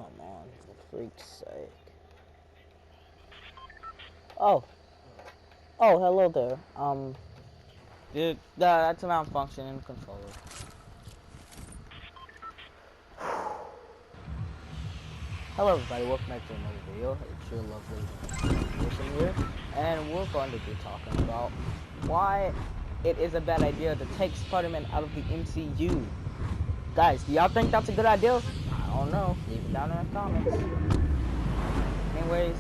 Come on, for freak's sake. Oh, oh, hello there. Dude, that's a malfunctioning controller. Hello everybody, welcome back to another video. It's your lovely person here, and we're going to be talking about why it is a bad idea to take Spider-Man out of the MCU. Guys, do y'all think that's a good idea? I don't know. Leave it down in the comments. Anyways,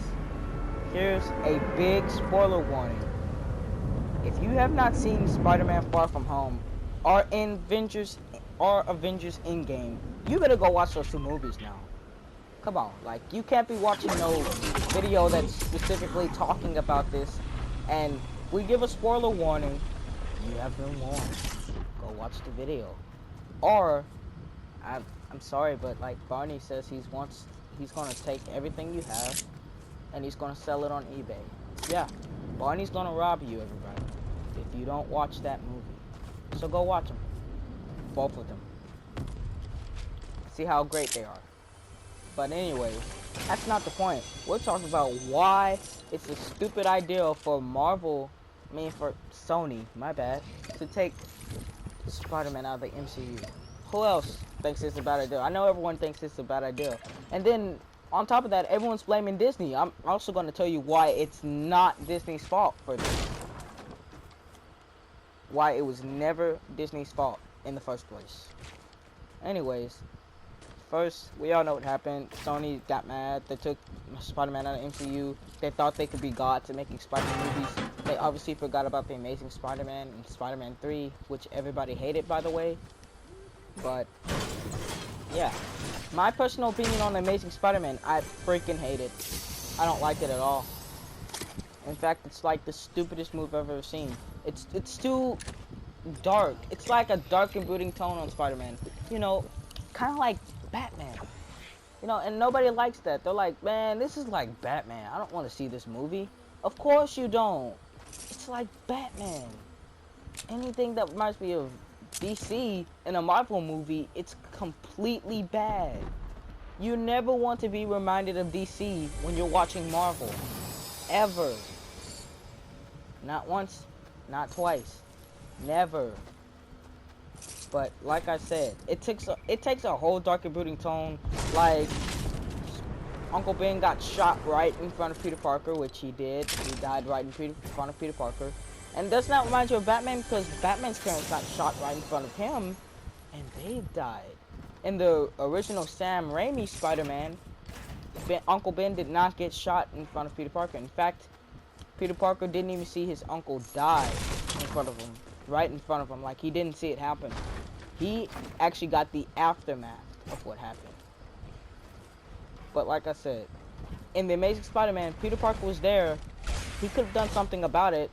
here's a big spoiler warning. If you have not seen Spider-Man Far From Home or Avengers Endgame, you better go watch those two movies now. Come on, like, you can't be watching no video that's specifically talking about this, and we give a spoiler warning. You have been warned. Go watch the video. Or, I'm sorry, but like Barney says, he's gonna take everything you have, and he's gonna sell it on eBay. Yeah, Barney's gonna rob you, everybody, if you don't watch that movie. So go watch them, both of them. See how great they are. But anyways, that's not the point. We're talking about why it's a stupid idea for for Sony, my bad, to take Spider-Man out of the MCU. Who else thinks it's a bad idea? I know everyone thinks it's a bad idea. And then, on top of that, everyone's blaming Disney. I'm also going to tell you why it's not Disney's fault for this. Why it was never Disney's fault in the first place. Anyways, first, we all know what happened. Sony got mad. They took Spider-Man out of MCU. They thought they could be gods at making Spider-Man movies. They obviously forgot about the Amazing Spider-Man and Spider-Man 3, which everybody hated, by the way. But, yeah. My personal opinion on the Amazing Spider-Man, I freaking hate it. I don't like it at all. In fact, it's like the stupidest movie I've ever seen. It's too dark. It's like a dark and brooding tone on Spider-Man. You know, kind of like Batman. You know, and nobody likes that. They're like, man, this is like Batman. I don't want to see this movie. Of course you don't. It's like Batman. Anything that reminds me of DC in a Marvel movie, it's completely bad. You never want to be reminded of DC when you're watching Marvel. Ever. Not once, not twice. Never. But like I said, it takes a whole dark and brooding tone. Like, Uncle Ben got shot right in front of Peter Parker, which he did. He died right in front of Peter Parker. And does not remind you of Batman, because Batman's parents got shot right in front of him, and they died. In the original Sam Raimi Spider-Man, Uncle Ben did not get shot in front of Peter Parker. In fact, Peter Parker didn't even see his uncle die in front of him. Right in front of him, like he didn't see it happen. He actually got the aftermath of what happened. But like I said, in the Amazing Spider-Man, Peter Parker was there. He could have done something about it.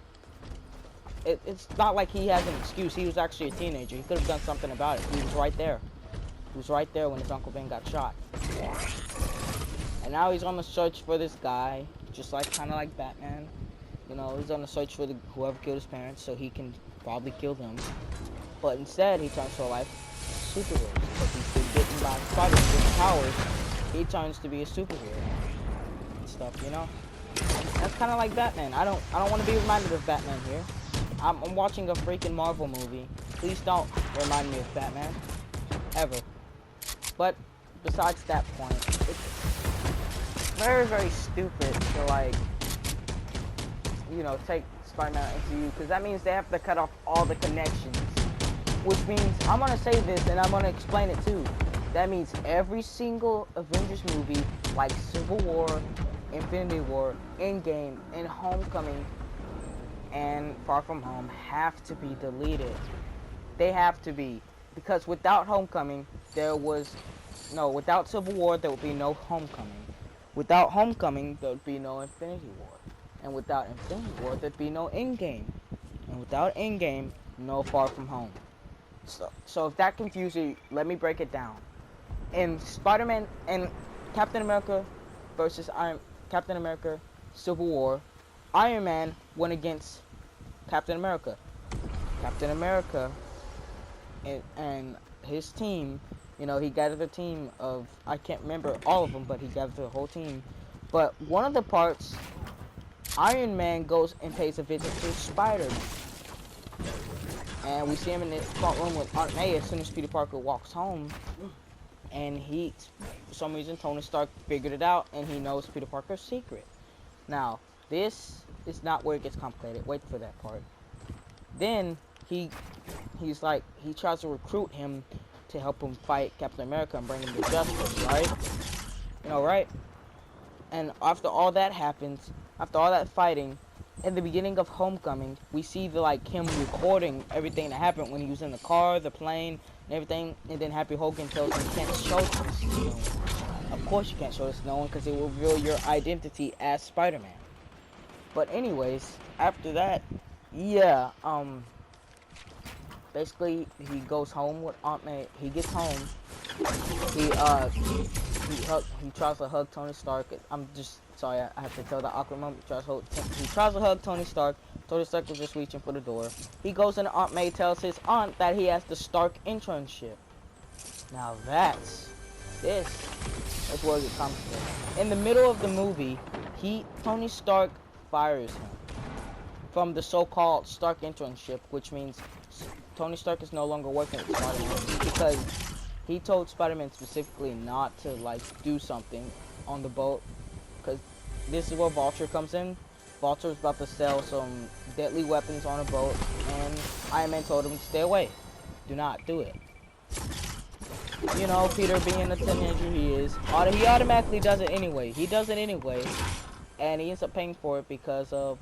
It's not like he has an excuse. He was actually a teenager. He could have done something about it. He was right there. He was right there when his Uncle Ben got shot. And now he's on the search for this guy, just like kind of like Batman. You know, he's on the search for whoever killed his parents, so he can probably kill them. But instead, he turns to a life of superheroes. Because he's been bitten by spiders with powers, he turns to be a superhero and stuff, you know? That's kind of like Batman. I don't want to be reminded of Batman here. I'm watching a freaking Marvel movie. Please don't remind me of Batman. Ever. But, besides that point, it's very, very stupid to, like, you know, take Spider-Man out of MCU, because that means they have to cut off all the connections. Which means, I'm going to say this, and I'm going to explain it too. That means every single Avengers movie, like Civil War, Infinity War, Endgame, and Homecoming, and Far From Home, have to be deleted. They have to be. Because without Homecoming, without Civil War, there would be no Homecoming. Without Homecoming, there would be no Infinity War. And without Infinity War, there'd be no Endgame. And without Endgame, no Far From Home. So if that confuses you, let me break it down. In Spider-Man and Captain America versus Captain America Civil War, Iron Man went against Captain America. Captain America and his team You know, he gathered a team of, I can't remember all of them, but he gathered a whole team. But one of the parts, Iron Man goes and pays a visit to Spider-Man. And we see him in the front room with Aunt May as soon as Peter Parker walks home. And for some reason, Tony Stark figured it out, and he knows Peter Parker's secret. Now, this is not where it gets complicated. Wait for that part. Then, he tries to recruit him to help him fight Captain America and bring him to justice, right? You know, right? And after all that happens, after all that fighting, in the beginning of Homecoming, we see him recording everything that happened when he was in the car, the plane, and everything. And then Happy Hogan tells him, "You can't show this to no one." Of course, you can't show this to no one because it will reveal your identity as Spider-Man. But anyways, after that, yeah, basically he goes home with Aunt May. He gets home. He tries to hug Tony Stark. I'm just sorry, I have to tell the awkward moment. He tries to hug Tony Stark. Tony Stark was just reaching for the door. He goes and Aunt May tells his aunt that he has the Stark internship. Now that's where it gets complicated. In the middle of the movie, Tony Stark fires him from the so-called Stark internship, which means Tony Stark is no longer working with Spider-Man because he told Spider-Man specifically not to do something on the boat, because this is where Vulture comes in. Vulture is about to sell some deadly weapons on a boat, and Iron Man told him to stay away. Do not do it. You know, Peter being the teenager he is, he automatically does it anyway. He does it anyway, and he ends up paying for it because of,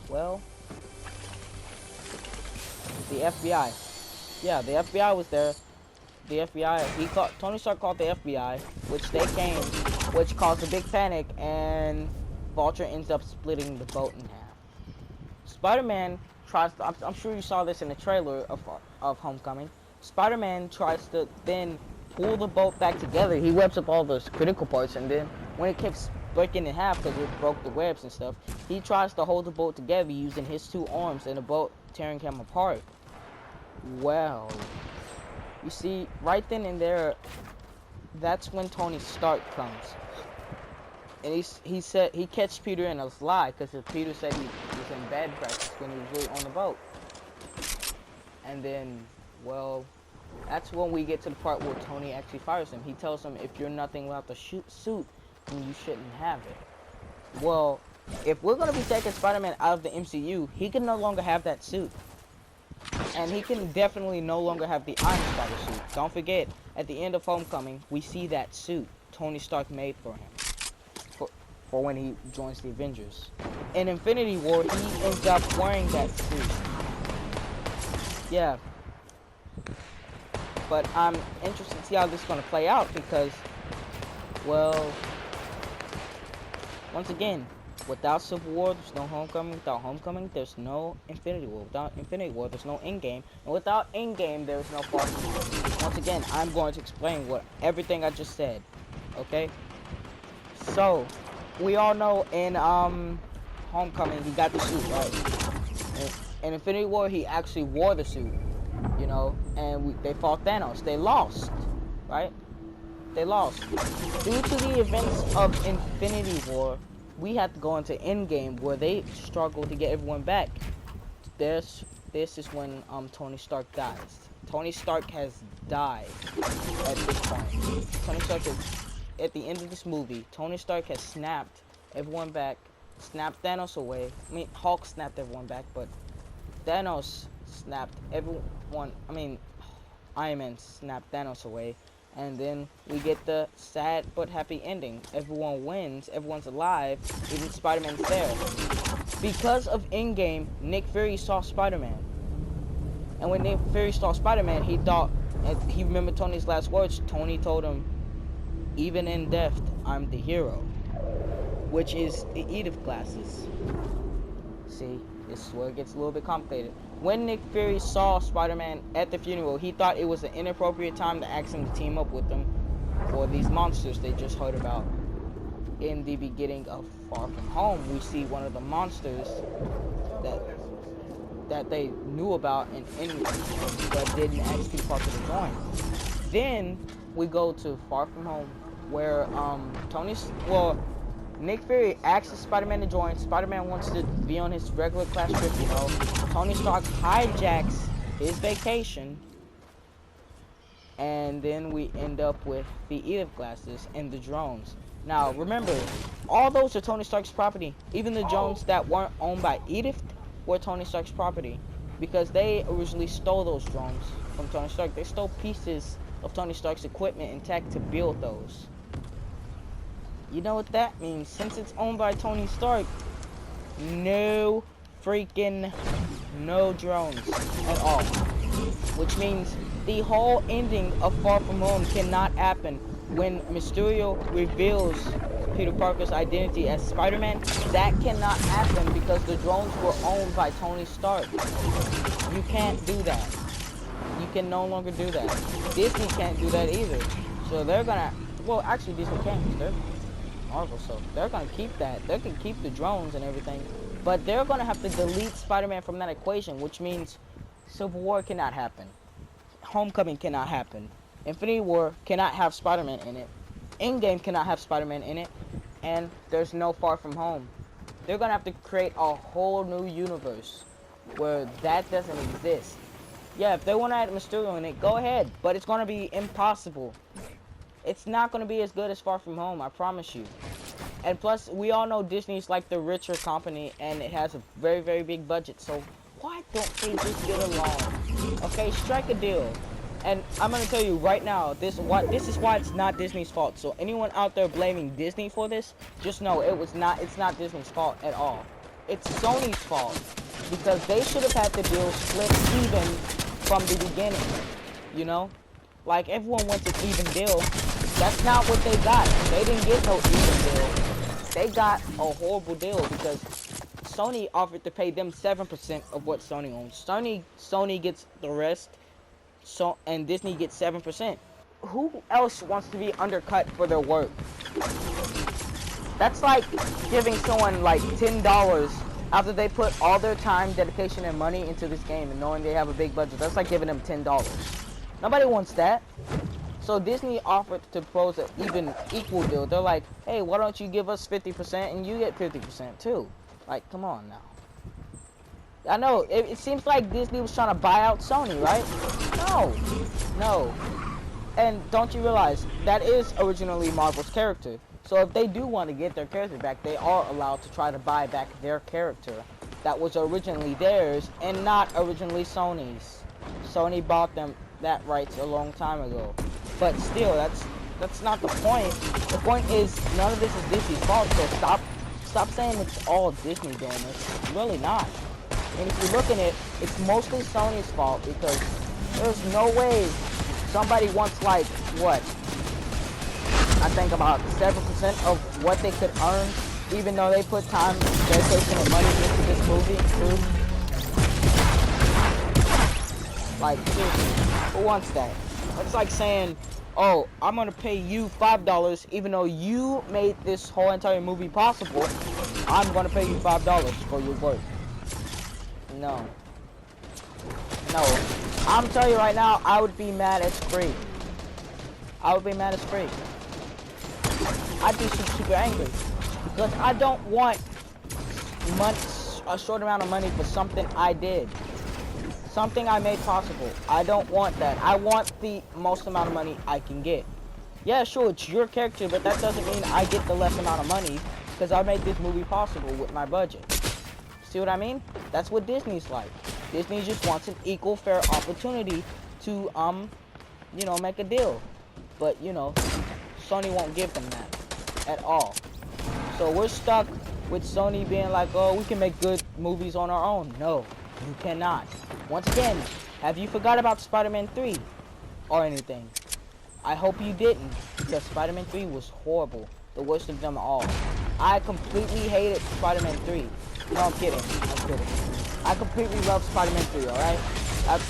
well, the FBI. Yeah, the FBI was there. The FBI, Tony Stark called the FBI, which they came, which caused a big panic, and Vulture ends up splitting the boat in half. Spider-Man tries to, I'm sure you saw this in the trailer of Homecoming. Spider-Man tries to then pull the boat back together. He webs up all those critical parts, and then when it keeps breaking in half because it broke the webs and stuff, he tries to hold the boat together using his two arms, and the boat tearing him apart. Well, you see, right then and there, that's when Tony Stark comes. And he said he catches Peter in a lie, because Peter said he was in bad practice when he was really on the boat. And then, well, that's when we get to the part where Tony actually fires him. He tells him, if you're nothing without the suit, then you shouldn't have it. Well, if we're going to be taking Spider-Man out of the MCU, he can no longer have that suit. And he can definitely no longer have the Iron Spider suit. Don't forget, at the end of Homecoming, we see that suit Tony Stark made for him. For when he joins the Avengers. In Infinity War, he ends up wearing that suit. Yeah. But I'm interested to see how this is going to play out because, well, once again, without Civil War, there's no Homecoming. Without Homecoming, there's no Infinity War. Without Infinity War, there's no Endgame. And without Endgame, there's no Far From Home. Once again, I'm going to explain everything I just said. Okay? So, we all know in Homecoming, he got the suit, right? In Infinity War, he actually wore the suit, you know, and they fought Thanos. They lost, right? They lost. Due to the events of Infinity War, we had to go into Endgame where they struggled to get everyone back. This is when Tony Stark dies. Tony Stark has died at this point. Tony Stark is, at the end of this movie, Tony Stark has snapped everyone back, snapped Thanos away. I mean, Hulk snapped everyone back, but Thanos snapped everyone. I mean, Iron Man snapped Thanos away. And then we get the sad but happy ending. Everyone wins, everyone's alive, even Spider-Man's there. Because of Endgame, Nick Fury saw Spider-Man. And when Nick Fury saw Spider-Man, he thought, and he remembered Tony's last words. Tony told him, even in death, I'm the hero. Which is the Edith glasses. See, this is where it gets a little bit complicated. When Nick Fury saw Spider-Man at the funeral, he thought it was an inappropriate time to ask him to team up with them for these monsters they just heard about. In the beginning of Far From Home, we see one of the monsters that they knew about and but didn't actually part of the join. Then we go to Far From Home, where Nick Fury asks Spider-Man to join. Spider-Man wants to be on his regular class trip, you know. Tony Stark hijacks his vacation, and then we end up with the Edith glasses and the drones. Now, remember, all those are Tony Stark's property. Even the drones that weren't owned by Edith were Tony Stark's property, because they originally stole those drones from Tony Stark. They stole pieces of Tony Stark's equipment and tech to build those. You know what that means? Since it's owned by Tony Stark, no drones at all. Which means the whole ending of Far From Home cannot happen. When Mysterio reveals Peter Parker's identity as Spider-Man, that cannot happen because the drones were owned by Tony Stark. You can't do that. You can no longer do that. Disney can't do that either. So they're gonna, well, actually Disney can, because they're Marvel, so they're gonna keep that. They can keep the drones and everything, but they're gonna have to delete Spider-Man from that equation, which means Civil War cannot happen. Homecoming cannot happen. Infinity War cannot have Spider-Man in it. Endgame cannot have Spider-Man in it. And there's no Far From Home. They're gonna have to create a whole new universe where that doesn't exist. Yeah, if they want to add Mysterio in it, go ahead. But it's gonna be impossible. It's not gonna be as good as Far From Home, I promise you. And plus, we all know Disney's like the richer company, and it has a very, very big budget. So why don't they just get along? Okay, strike a deal. And I'm gonna tell you right now, this is why it's not Disney's fault. So anyone out there blaming Disney for this, just know it's not Disney's fault at all. It's Sony's fault, because they should have had the deal split even from the beginning. You know, like everyone wants an even deal. That's not what they got. They didn't get no even deal. They got a horrible deal because Sony offered to pay them 7% of what Sony owns. Sony gets the rest. So, and Disney gets 7%. Who else wants to be undercut for their work? That's like giving someone like $10 after they put all their time, dedication, and money into this game and knowing they have a big budget. That's like giving them $10. Nobody wants that. So Disney offered to propose an equal deal. They're like, hey, why don't you give us 50% and you get 50% too? Like, come on now. I know, it seems like Disney was trying to buy out Sony, right? No. And don't you realize, that is originally Marvel's character. So if they do want to get their character back, they are allowed to try to buy back their character that was originally theirs and not originally Sony's. Sony bought them that rights a long time ago. But still, that's not the point. The point is, none of this is Disney's fault, so stop saying it's all Disney doing this. It's really not. And if you look at it, it's mostly Sony's fault because there's no way somebody wants like, what? I think about 7% of what they could earn, even though they put time, dedication, and money into this movie, too. Like, seriously, who wants that? It's like saying, oh, I'm gonna pay you $5 even though you made this whole entire movie possible. I'm gonna pay you $5 for your work. No. I'm telling you right now, I would be mad as free. I'd be super angry because I don't want a short amount of money for something I did. Something I made possible. I don't want that. I want the most amount of money I can get. Yeah, sure, it's your character, but that doesn't mean I get the less amount of money because I made this movie possible with my budget. See what I mean? That's what Disney's like. Disney just wants an equal, fair opportunity to, you know, make a deal. But, you know, Sony won't give them that at all. So we're stuck with Sony being like, oh, we can make good movies on our own. No, you cannot. Once again, have you forgot about Spider-Man 3 or anything? I hope you didn't, because Spider-Man 3 was horrible. The worst of them all. I completely hated Spider-Man 3. No, I'm kidding. I completely loved Spider-Man 3, alright?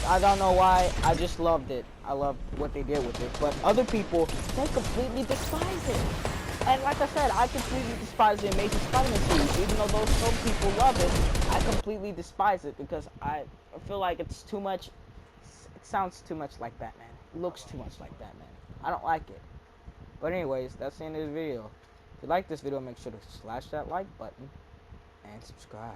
I don't know why. I just loved it. I loved what they did with it. But other people, they completely despise it. And like I said, I completely despise the Amazing Spider-Man series. Even though some people love it, I completely despise it because I feel like it's too much. It sounds too much like Batman. It looks too much like Batman. I don't like it. But anyways, that's the end of the video. If you like this video, make sure to slash that like button and subscribe.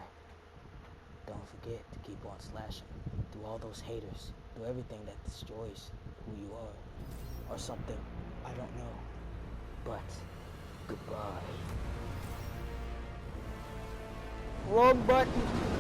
Don't forget to keep on slashing through all those haters, through everything that destroys who you are, or something. I don't know. But goodbye. Wrong button.